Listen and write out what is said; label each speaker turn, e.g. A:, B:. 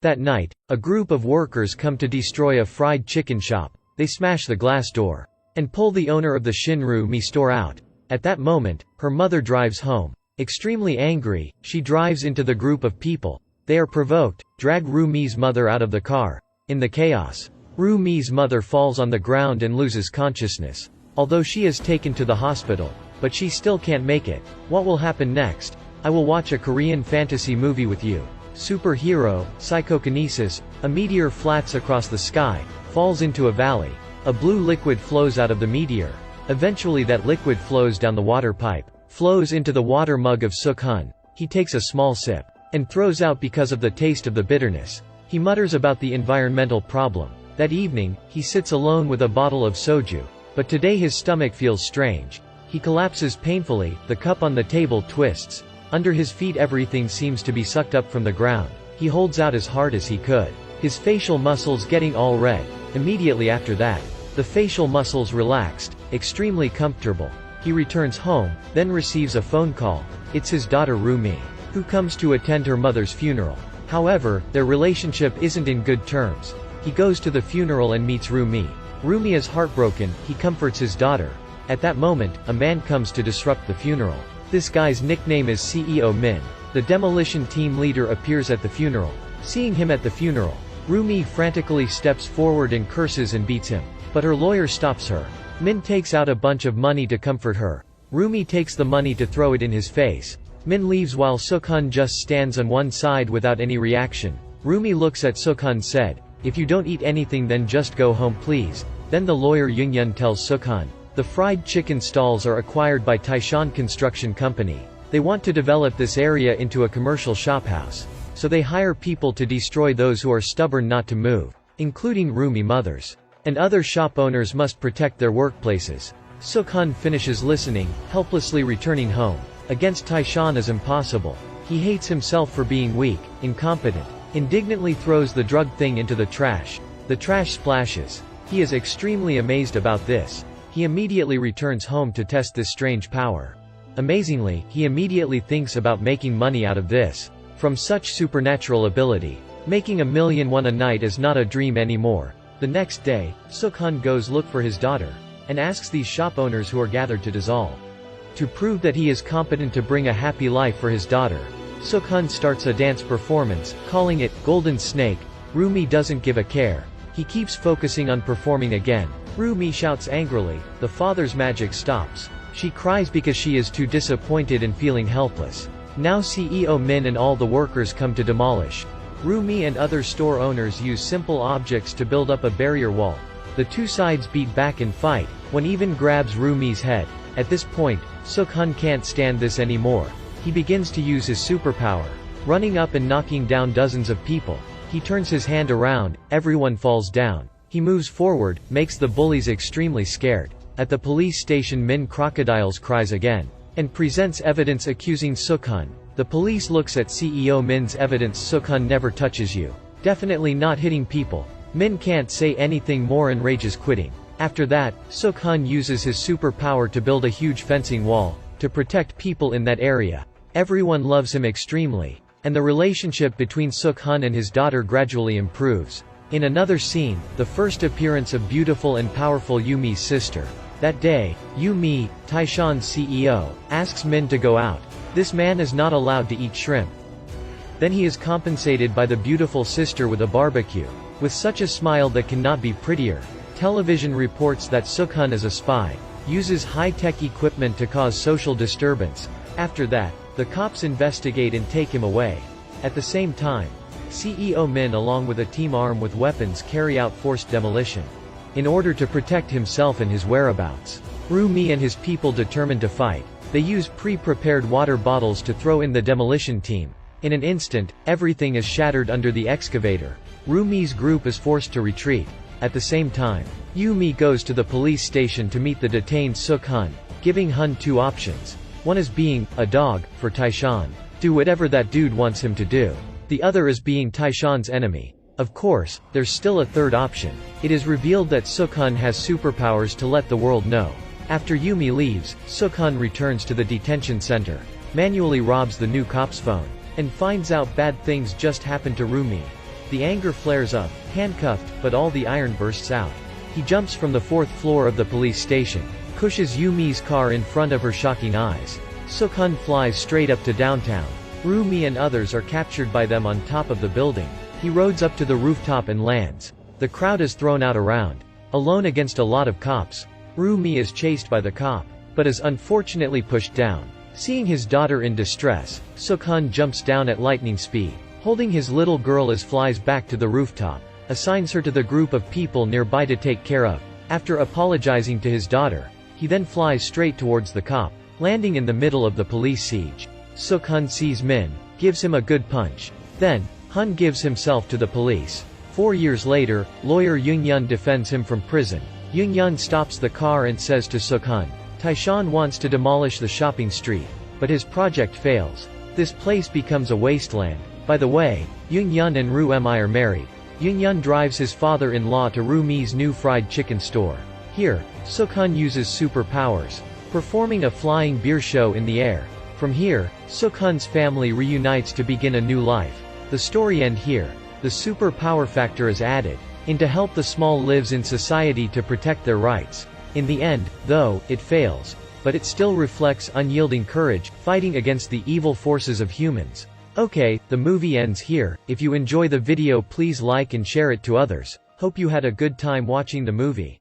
A: That night, a group of workers come to destroy a fried chicken shop. They smash the glass door and pull the owner of the Shinru-mi store out. At that moment, her mother drives home. Extremely angry, she drives into the group of people. They are provoked, drag Ru-mi's mother out of the car. In the chaos, Ru-mi's mother falls on the ground and loses consciousness. Although she is taken to the hospital, but she still can't make it. What will happen next? I will watch a Korean fantasy movie with you. Superhero, Psychokinesis. A meteor flats across the sky, falls into a valley. A blue liquid flows out of the meteor. Eventually that liquid flows down the water pipe, flows into the water mug of Suk-hun. He takes a small sip, and throws out because of the taste of the bitterness. He mutters about the environmental problem. That evening, he sits alone with a bottle of soju. But today his stomach feels strange. He collapses painfully, the cup on the table twists. Under his feet everything seems to be sucked up from the ground. He holds out as hard as he could. His facial muscles getting all red. Immediately after that, the facial muscles relaxed, extremely comfortable. He returns home, then receives a phone call. It's his daughter Ru-mi, who comes to attend her mother's funeral. However, their relationship isn't in good terms. He goes to the funeral and meets Ru-mi. Ru-mi is heartbroken, he comforts his daughter. At that moment, a man comes to disrupt the funeral. This guy's nickname is CEO Min. The demolition team leader appears at the funeral. Seeing him at the funeral, Ru-mi frantically steps forward and curses and beats him. But her lawyer stops her. Min takes out a bunch of money to comfort her. Ru-mi takes the money to throw it in his face. Min leaves while Suk-hun just stands on one side without any reaction. Ru-mi looks at Suk-hun said, "If you don't eat anything then just go home please." Then the lawyer Yun tells Suk-hun, the fried chicken stalls are acquired by Taishan Construction Company. They want to develop this area into a commercial shophouse. So they hire people to destroy those who are stubborn not to move, including Ru-mi mothers. And other shop owners must protect their workplaces. Suk-hun finishes listening, helplessly returning home. Against Taishan is impossible. He hates himself for being weak, incompetent. Indignantly throws the drug thing into the trash. The trash splashes. He is extremely amazed about this. He immediately returns home to test this strange power. Amazingly, he immediately thinks about making money out of this. From such supernatural ability, making $1,000,000 a night is not a dream anymore. The next day, Suk-hun goes look for his daughter, and asks these shop owners who are gathered to dissolve. To prove that he is competent to bring a happy life for his daughter, Suk-hun starts a dance performance, calling it Golden Snake. Ru-mi doesn't give a care. He keeps focusing on performing again. Ru-mi shouts angrily. The father's magic stops. She cries because she is too disappointed and feeling helpless. Now CEO Min and all the workers come to demolish. Ru-mi and other store owners use simple objects to build up a barrier wall. The two sides beat back and fight. One even grabs Ru-mi's head. At this point, Suk-hun can't stand this anymore. He begins to use his superpower, running up and knocking down dozens of people. He turns his hand around, everyone falls down. He moves forward, makes the bullies extremely scared. At the police station Min crocodiles cries again, and presents evidence accusing Suk-hun. The police looks at CEO Min's evidence. Suk-hun never touches you. Definitely not hitting people. Min can't say anything more and rages quitting. After that, Suk-hun uses his superpower to build a huge fencing wall, to protect people in that area. Everyone loves him extremely. And the relationship between Suk-hun and his daughter gradually improves. In another scene, the first appearance of beautiful and powerful Yumi's sister. That day, Yumi, Taishan's CEO, asks Min to go out. This man is not allowed to eat shrimp. Then he is compensated by the beautiful sister with a barbecue. With such a smile that cannot be prettier. Television reports that Suk-hun is a spy, uses high-tech equipment to cause social disturbance. After that, the cops investigate and take him away. At the same time, CEO Min along with a team armed with weapons carry out forced demolition. In order to protect himself and his whereabouts, Ru-mi and his people determined to fight. They use pre-prepared water bottles to throw in the demolition team. In an instant, everything is shattered under the excavator. Ru-mi's group is forced to retreat. At the same time, Yumi goes to the police station to meet the detained Suk-hun, giving Hun two options. One is being a dog for Taishan. Do whatever that dude wants him to do. The other is being Taishan's enemy. Of course, there's still a third option. It is revealed that Suk-hun has superpowers to let the world know. After Yumi leaves, Suk-hun returns to the detention center, manually robs the new cop's phone, and finds out bad things just happened to Ru-mi. The anger flares up, handcuffed, but all the iron bursts out. He jumps from the 4th floor of the police station, pushes Yumi's car in front of her shocking eyes. Suk-hun flies straight up to downtown. Rumi and others are captured by them on top of the building. He roads up to the rooftop and lands. The crowd is thrown out around. Alone against a lot of cops. Rumi is chased by the cop, but is unfortunately pushed down. Seeing his daughter in distress, Suk-hun jumps down at lightning speed, holding his little girl as flies back to the rooftop, assigns her to the group of people nearby to take care of. After apologizing to his daughter, he then flies straight towards the cop, landing in the middle of the police siege. Suk-hun sees Min, gives him a good punch. Then, Hun gives himself to the police. 4 years later, lawyer Young-yun defends him from prison. Young-yun stops the car and says to Suk-hun, Taishan wants to demolish the shopping street, but his project fails. This place becomes a wasteland. By the way, Young-yun and Ru-mi are married. Young-yun drives his father-in-law to Ru-mi's new fried chicken store. Here, Suk-hun uses superpowers, performing a flying beer show in the air. From here, Suk-hun's family reunites to begin a new life. The story ends here. The super power factor is added in to help the small lives in society to protect their rights. In the end, though, it fails. But it still reflects unyielding courage, fighting against the evil forces of humans. Okay, the movie ends here. If you enjoy the video, please like and share it to others. Hope you had a good time watching the movie.